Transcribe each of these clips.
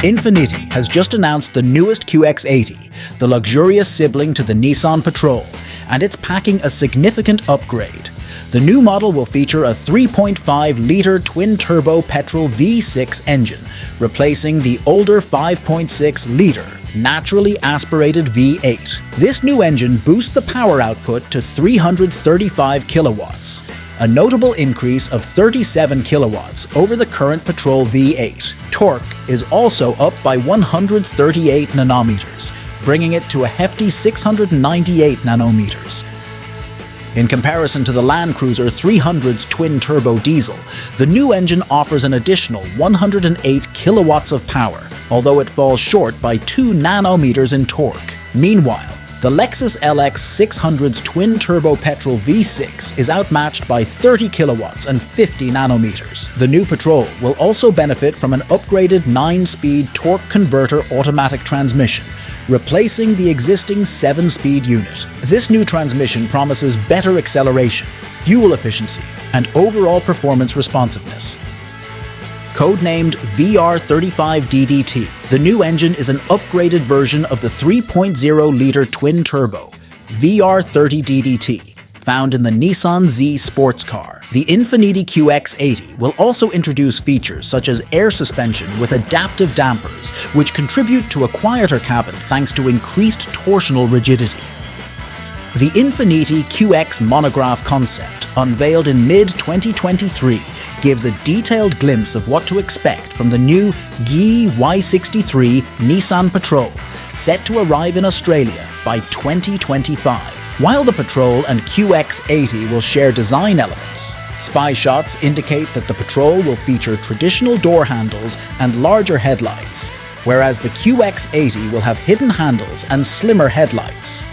Infiniti has just announced the newest QX80, the luxurious sibling to the Nissan Patrol, and it's packing a significant upgrade. The new model will feature a 3.5-litre twin-turbo petrol V6 engine, replacing the older 5.6-litre naturally-aspirated V8. This new engine boosts the power output to 335 kilowatts, a notable increase of 37 kilowatts over the current Patrol V8. Torque is also up by 138 nanometers, bringing it to a hefty 698 nanometers. In comparison to the LandCruiser 300's twin-turbo diesel, the new engine offers an additional 108 kilowatts of power, although it falls short by 2 nanometers in torque. Meanwhile, the Lexus LX600's twin-turbo petrol V6 is outmatched by 30 kilowatts and 50 nanometers. The new Patrol will also benefit from an upgraded 9-speed torque converter automatic transmission, replacing the existing 7-speed unit. This new transmission promises better acceleration, fuel efficiency, and overall performance responsiveness. Codenamed VR35DDT, the new engine is an upgraded version of the 3.0-litre twin-turbo VR30DDT, found in the Nissan Z sports car. The Infiniti QX80 will also introduce features such as air suspension with adaptive dampers, which contribute to a quieter cabin thanks to increased torsional rigidity. The Infiniti QX monograph concept, unveiled in mid-2023, gives a detailed glimpse of what to expect from the new GE Y63 Nissan Patrol, set to arrive in Australia by 2025. While the Patrol and QX80 will share design elements, spy shots indicate that the Patrol will feature traditional door handles and larger headlights, whereas the QX80 will have hidden handles and slimmer headlights.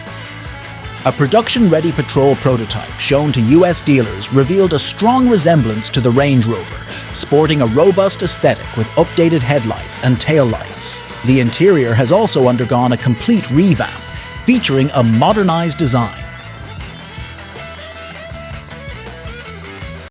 A production-ready Patrol prototype shown to US dealers revealed a strong resemblance to the Range Rover, sporting a robust aesthetic with updated headlights and taillights. The interior has also undergone a complete revamp, featuring a modernized design,